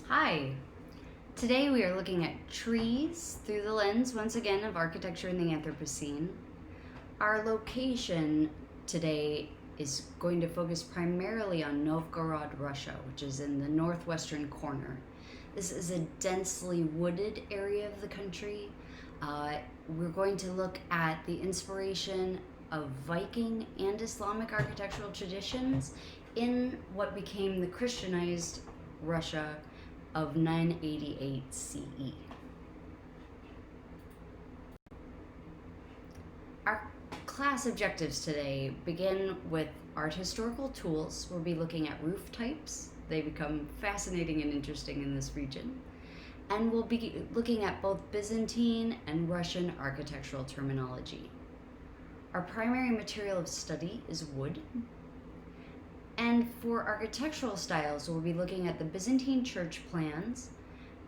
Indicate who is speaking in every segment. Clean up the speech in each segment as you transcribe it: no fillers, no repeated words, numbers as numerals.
Speaker 1: Hi. Today we are looking at trees through the lens, once again, of architecture in the Anthropocene. Our location today is going to focus primarily on Novgorod, Russia, which is in the northwestern corner. This is a densely wooded area of the country. We're going to look at the inspiration of Viking and Islamic architectural traditions in what became the Christianized Russia of 988 CE. Our class objectives today begin with art historical tools. We'll be looking at roof types. They become fascinating and interesting in this region. And we'll be looking at both Byzantine and Russian architectural terminology. Our primary material of study is wood. And for architectural styles, we'll be looking at the Byzantine church plans,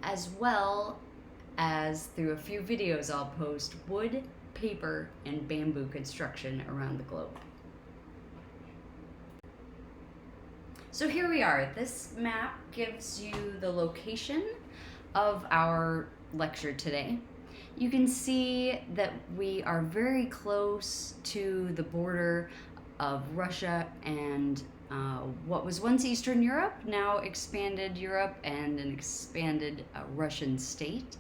Speaker 1: as well as, through a few videos I'll post, wood, paper, and bamboo construction around the globe. So here we are. This map gives you the location of our lecture today. You can see that we are very close to the border of Russia and what was once Eastern Europe, now expanded Europe and an expanded Russian state.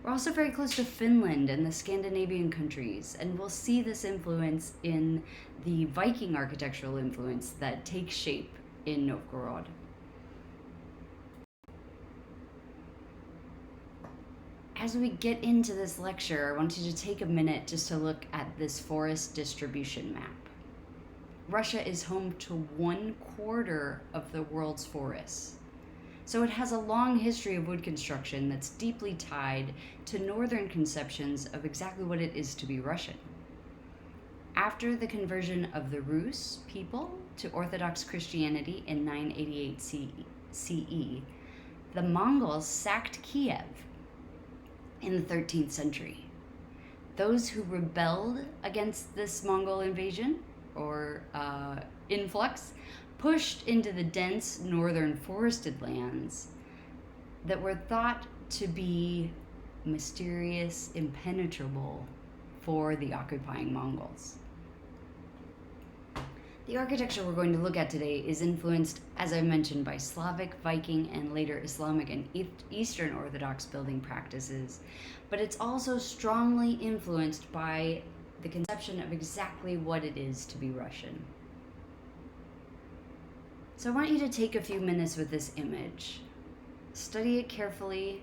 Speaker 1: We're also very close to Finland and the Scandinavian countries, and we'll see this influence in the Viking architectural influence that takes shape in Novgorod. As we get into this lecture, I want you to take a minute just to look at this forest distribution map. Russia is home to 1/4 of the world's forests. So it has a long history of wood construction that's deeply tied to northern conceptions of exactly what it is to be Russian. After the conversion of the Rus people to Orthodox Christianity in 988 CE, the Mongols sacked Kiev in the 13th century. Those who rebelled against this Mongol invasion or influx pushed into the dense northern forested lands that were thought to be mysterious, impenetrable for the occupying Mongols. The architecture we're going to look at today is influenced, as I mentioned, by Slavic, Viking, and later Islamic and Eastern Orthodox building practices, but it's also strongly influenced by the conception of exactly what it is to be Russian. So I want you to take a few minutes with this image. Study it carefully.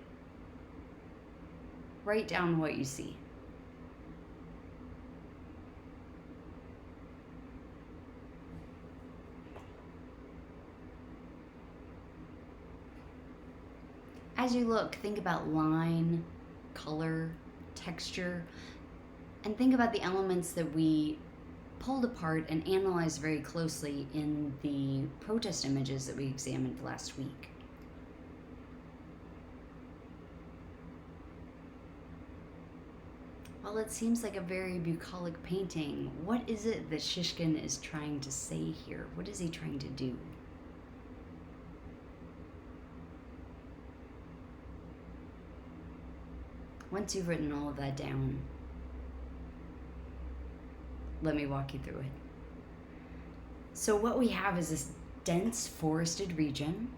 Speaker 1: Write down what you see. As you look, think about line, color, texture, and think about the elements that we pulled apart and analyzed very closely in the protest images that we examined last week. While it seems like a very bucolic painting, what is it that Shishkin is trying to say here? What is he trying to do? Once you've written all of that down, let me walk you through it. So what we have is this dense forested region.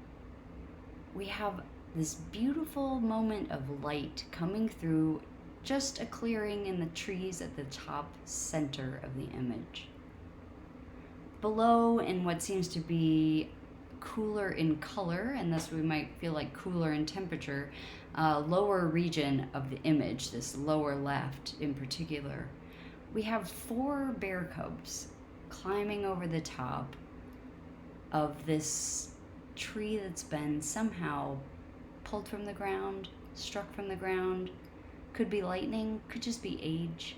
Speaker 1: We have this beautiful moment of light coming through just a clearing in the trees at the top center of the image. Below, in what seems to be cooler in color, and thus we might feel like cooler in temperature, lower region of the image, this lower left in particular, we have 4 bear cubs climbing over the top of this tree that's been somehow pulled from the ground, struck from the ground. Could be lightning, could just be age.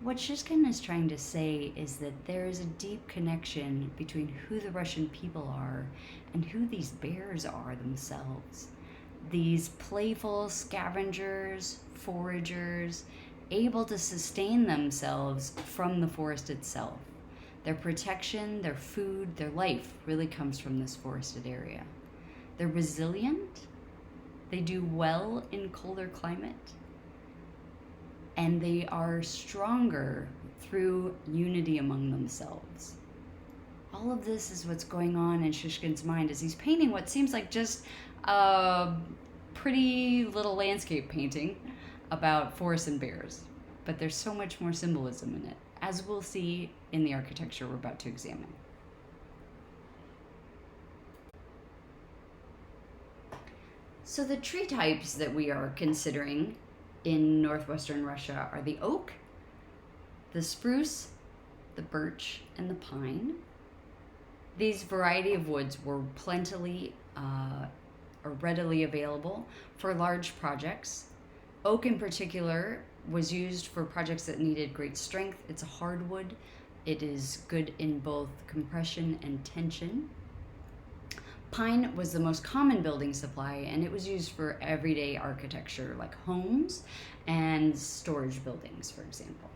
Speaker 1: What Shishkin is trying to say is that there is a deep connection between who the Russian people are and who these bears are themselves. These playful scavengers, foragers, able to sustain themselves from the forest itself. Their protection, their food, their life really comes from this forested area. They're resilient, they do well in colder climate, and they are stronger through unity among themselves. All of this is what's going on in Shishkin's mind as he's painting what seems like just a pretty little landscape painting about forests and bears. But there's so much more symbolism in it, as we'll see in the architecture we're about to examine. So the tree types that we are considering in northwestern Russia are the oak, the spruce, the birch, and the pine. These variety of woods were plentifully or readily available for large projects. Oak in particular was used for projects that needed great strength. It's a hardwood. It is good in both compression and tension. Pine was the most common building supply, and it was used for everyday architecture like homes and storage buildings, for example.